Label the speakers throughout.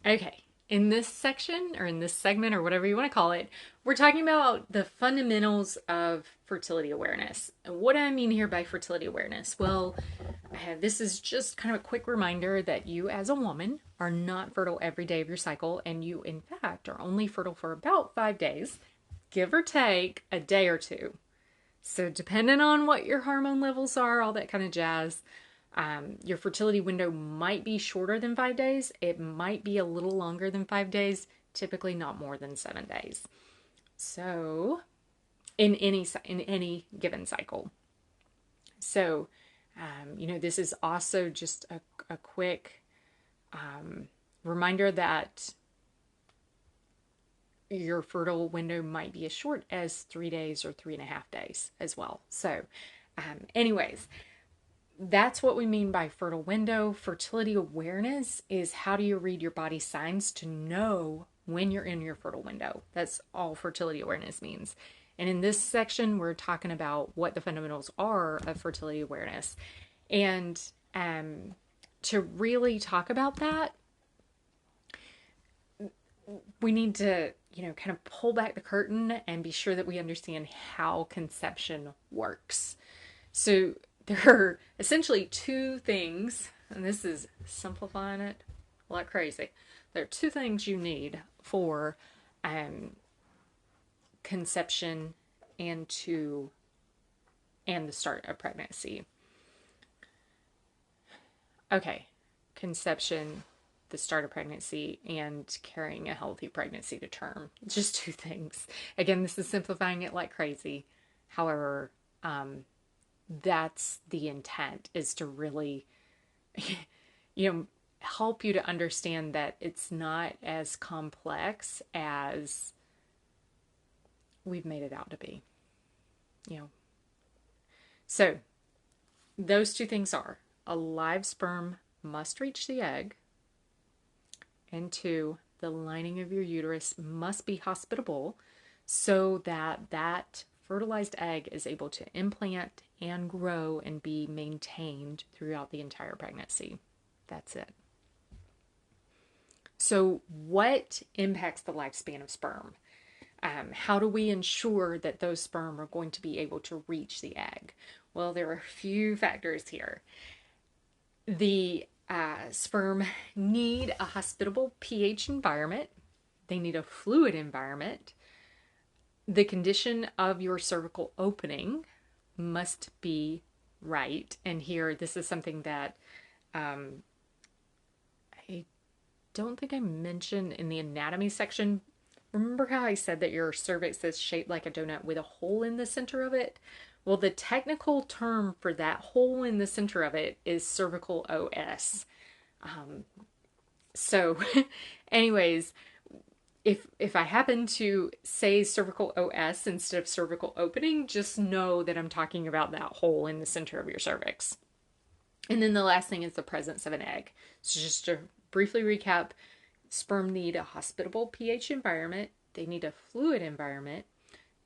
Speaker 1: Okay, in this section or in this segment or whatever you want to call it, we're talking about the fundamentals of fertility awareness. And what do I mean here by fertility awareness? Well, this is just kind of a quick reminder that you, as a woman, are not fertile every day of your cycle, and you, in fact, are only fertile for about 5 days, give or take a day or two. So, depending on what your hormone levels are, all that kind of jazz, your fertility window might be shorter than 5 days. It might be a little longer than 5 days, typically not more than 7 days. So, in any given cycle. So, this is also just a quick reminder that your fertile window might be as short as 3 days or 3.5 days as well. So, anyways, that's what we mean by fertile window. Fertility awareness is how do you read your body signs to know when you're in your fertile window. That's all fertility awareness means. And in this section, we're talking about what the fundamentals are of fertility awareness. And to really talk about that, we need to, kind of pull back the curtain and be sure that we understand how conception works. So there are essentially two things, and this is simplifying it like crazy. There are two things you need for conception and the start of pregnancy. Okay, conception, the start of pregnancy, and carrying a healthy pregnancy to term. Just two things. Again, this is simplifying it like crazy. However, that's the intent, is to really, help you to understand that it's not as complex as we've made it out to be. So those two things are: a live sperm must reach the egg, and two, the lining of your uterus must be hospitable so that that fertilized egg is able to implant and grow and be maintained throughout the entire pregnancy. That's it. So what impacts the lifespan of sperm? How do we ensure that those sperm are going to be able to reach the egg? Well, there are a few factors here. The sperm need a hospitable pH environment. They need a fluid environment. The condition of your cervical opening must be right. And here, this is something that I don't think I mentioned in the anatomy section. Remember how I said that your cervix is shaped like a donut with a hole in the center of it? Well, the technical term for that hole in the center of it is cervical OS. So, anyways, if I happen to say cervical OS instead of cervical opening, just know that I'm talking about that hole in the center of your cervix. And then the last thing is the presence of an egg. So just to briefly recap, sperm need a hospitable pH environment. They need a fluid environment.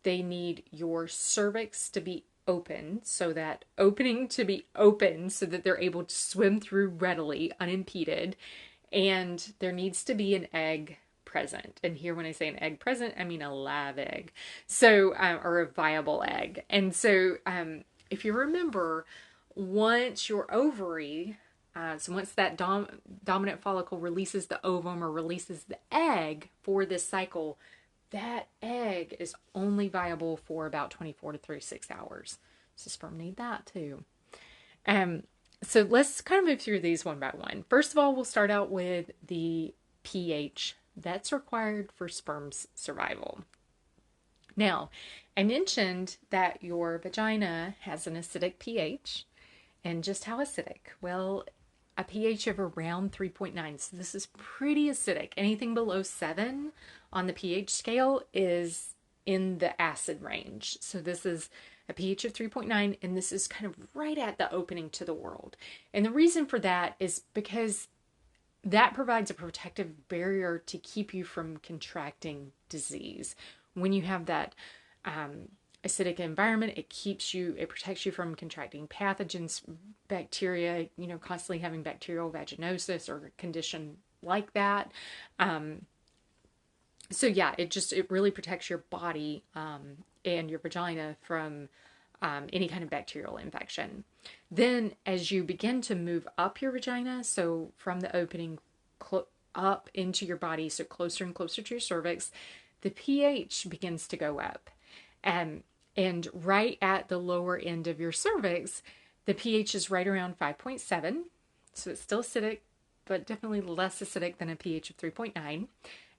Speaker 1: They need your cervix to be open, so that opening to be open so that they're able to swim through readily, unimpeded. And there needs to be an egg present. And here, when I say an egg present, I mean a live egg. So, or a viable egg. And so, if you remember, once your ovary, so once that dominant follicle releases the ovum or releases the egg for this cycle, that egg is only viable for about 24 to 36 hours. So sperm need that too. So let's kind of move through these one by one. First of all, we'll start out with the pH that's required for sperm's survival. Now, I mentioned that your vagina has an acidic pH. And just how acidic? Well, a pH of around 3.9. So this is pretty acidic. Anything below 7 on the pH scale is in the acid range. So this is a pH of 3.9, and this is kind of right at the opening to the world. And the reason for that is because that provides a protective barrier to keep you from contracting disease. When you have that acidic environment, it protects you from contracting pathogens, bacteria, constantly having bacterial vaginosis or condition like that. So yeah, it really protects your body and your vagina from any kind of bacterial infection. Then, as you begin to move up your vagina, so from the opening up into your body, so closer and closer to your cervix, the pH begins to go up. And right at the lower end of your cervix, the pH is right around 5.7. So it's still acidic, but definitely less acidic than a pH of 3.9.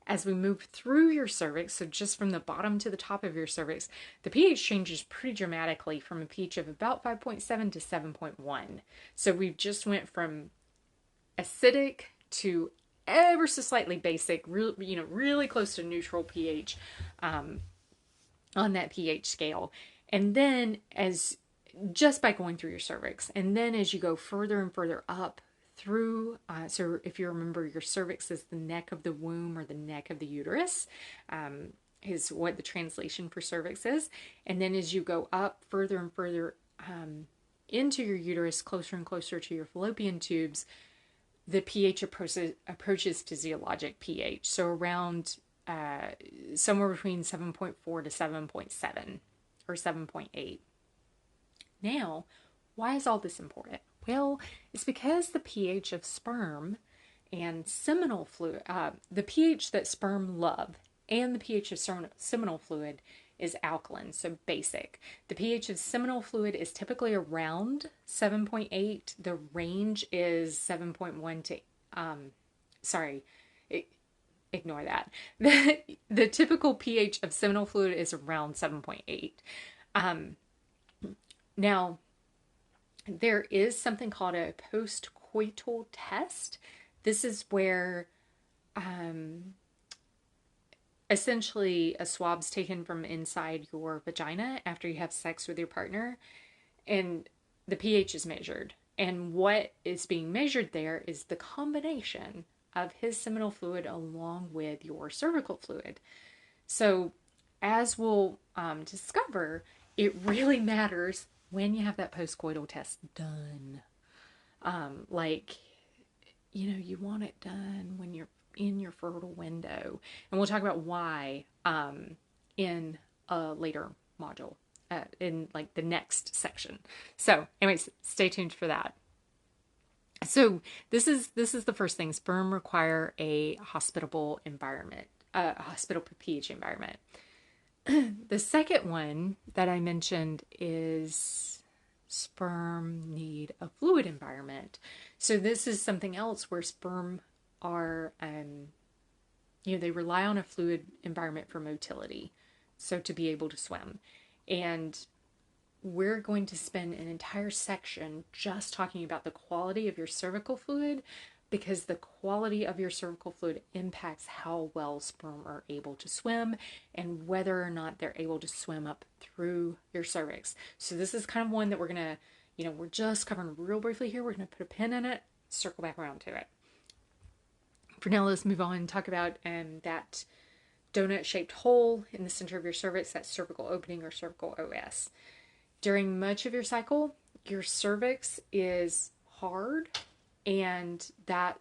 Speaker 1: As we move through your cervix, so just from the bottom to the top of your cervix, the pH changes pretty dramatically from a pH of about 5.7 to 7.1. So we just went from acidic to ever so slightly basic, really close to neutral pH on that pH scale. And then as just by going through your cervix, and then as you go further and further up through, so if you remember, your cervix is the neck of the womb or the neck of the uterus, is what the translation for cervix is. And then as you go up further and further into your uterus, closer and closer to your fallopian tubes, the pH approaches physiologic pH. So around somewhere between 7.4 to 7.7 or 7.8. Now, why is all this important? Well, it's because the pH of sperm and seminal fluid, the pH that sperm love and the pH of seminal fluid is alkaline, so basic. The pH of seminal fluid is typically around 7.8. The range is 7.1 to, ignore that. The typical pH of seminal fluid is around 7.8. Now, there is something called a postcoital test. This is where essentially a swab's taken from inside your vagina after you have sex with your partner, and the pH is measured. And what is being measured there is the combination of his seminal fluid along with your cervical fluid. So, as we'll discover, it really matters when you have that postcoital test done. You want it done when you're in your fertile window. And we'll talk about why in a later module, in like the next section. So, anyways, stay tuned for that. So this is the first thing. Sperm require a hospitable environment, a hospitable pH environment. The second one that I mentioned is sperm need a fluid environment. So this is something else where sperm are, they rely on a fluid environment for motility, so to be able to swim. And we're going to spend an entire section just talking about the quality of your cervical fluid, because the quality of your cervical fluid impacts how well sperm are able to swim and whether or not they're able to swim up through your cervix. So this is kind of one that we're going to, we're just covering real briefly here. We're going to put a pin in it, circle back around to it. For now, let's move on and talk about that donut-shaped hole in the center of your cervix, that cervical opening or cervical OS. During much of your cycle, your cervix is hard, and that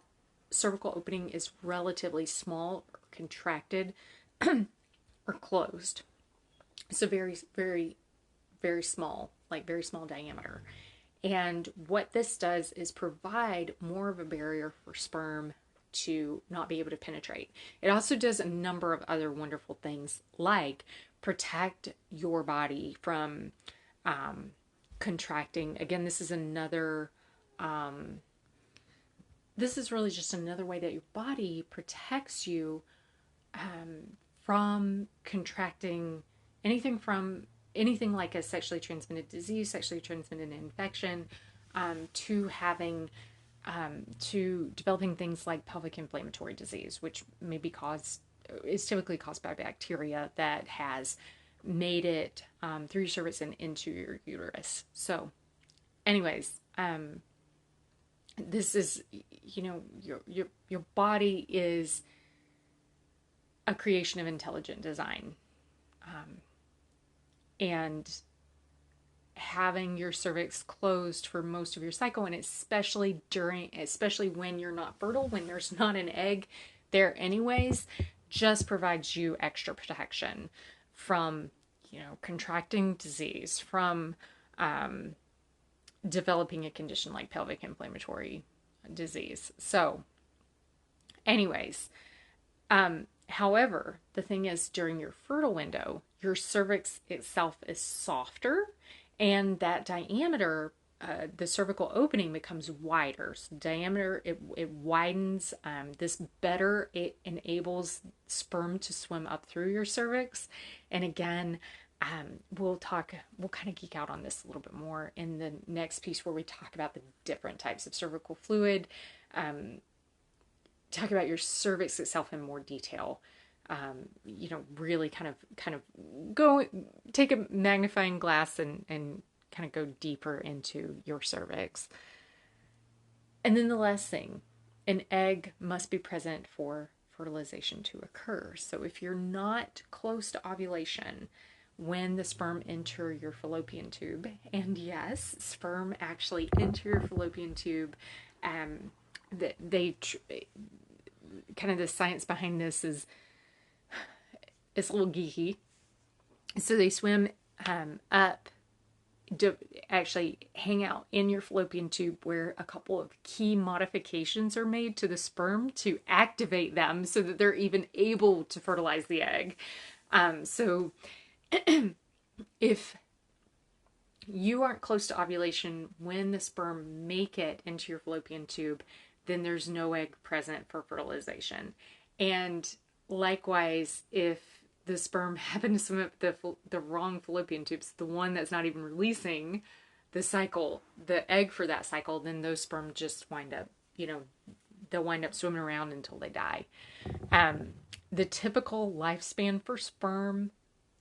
Speaker 1: cervical opening is relatively small, or contracted, or closed. So very, very, very small, like very small diameter. And what this does is provide more of a barrier for sperm to not be able to penetrate. It also does a number of other wonderful things, like protect your body from contracting. Again, this is another, this is really just another way that your body protects you from contracting anything like a sexually transmitted disease, sexually transmitted infection, to having, to developing things like pelvic inflammatory disease, which is typically caused by bacteria that has made it through your cervix and into your uterus. So anyways, this is, your body is a creation of intelligent design. And having your cervix closed for most of your cycle, and especially when you're not fertile, when there's not an egg there anyways, just provides you extra protection from, contracting disease, from developing a condition like pelvic inflammatory disease. So anyways, however, the thing is, during your fertile window, your cervix itself is softer, and that diameter, the cervical opening becomes wider. So diameter, it widens. This better, it enables sperm to swim up through your cervix. And again, we'll kind of geek out on this a little bit more in the next piece where we talk about the different types of cervical fluid. Talk about your cervix itself in more detail. Really kind of go take a magnifying glass and kind of go deeper into your cervix. And then the last thing, an egg must be present for fertilization to occur. So if you're not close to ovulation when the sperm enter your fallopian tube, and yes, sperm actually enter your fallopian tube, kind of the science behind this is it's a little geeky. So they swim up, actually hang out in your fallopian tube, where a couple of key modifications are made to the sperm to activate them so that they're even able to fertilize the egg. So if you aren't close to ovulation when the sperm make it into your fallopian tube, then there's no egg present for fertilization. And likewise, if the sperm happen to swim up the wrong fallopian tubes, the one that's not even releasing the egg for that cycle, then those sperm just wind up, they'll wind up swimming around until they die. The typical lifespan for sperm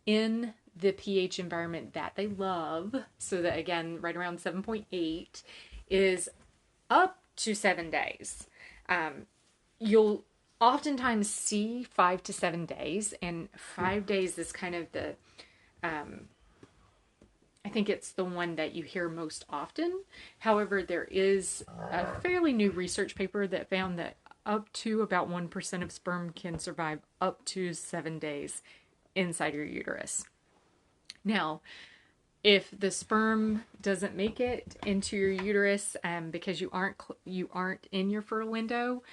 Speaker 1: in the pH environment that they love, so that again, right around 7.8, is up to 7 days. You'll oftentimes see 5 to 7 days, and 5 days is kind of the, I think it's the one that you hear most often. However, there is a fairly new research paper that found that up to about 1% of sperm can survive up to 7 days inside your uterus. Now, if the sperm doesn't make it into your uterus because you aren't in your fertile window,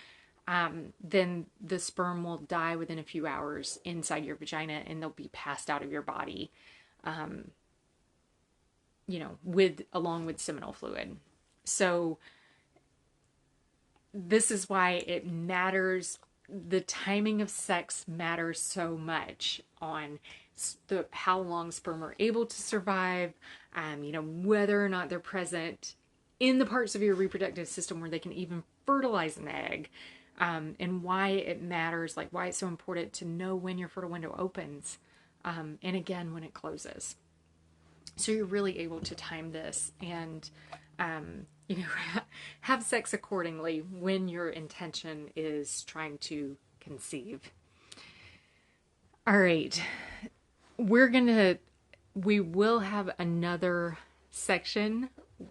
Speaker 1: then the sperm will die within a few hours inside your vagina, and they'll be passed out of your body, along with seminal fluid. So this is why it matters. The timing of sex matters so much on how long sperm are able to survive, whether or not they're present in the parts of your reproductive system where they can even fertilize an egg, and why it matters, like why it's so important to know when your fertile window opens, and again, when it closes. So you're really able to time this and, have sex accordingly when your intention is trying to conceive. All right. We will have another section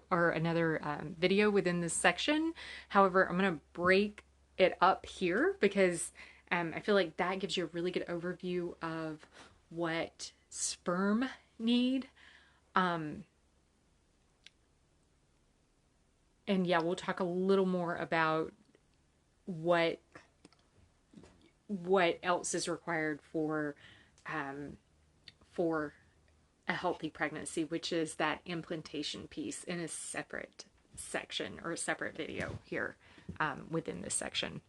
Speaker 1: or another video within this section. However, I'm going to break it up here because I feel like that gives you a really good overview of what sperm need. And yeah, we'll talk a little more about what else is required for a healthy pregnancy, which is that implantation piece, in a separate section or a separate video here within this section.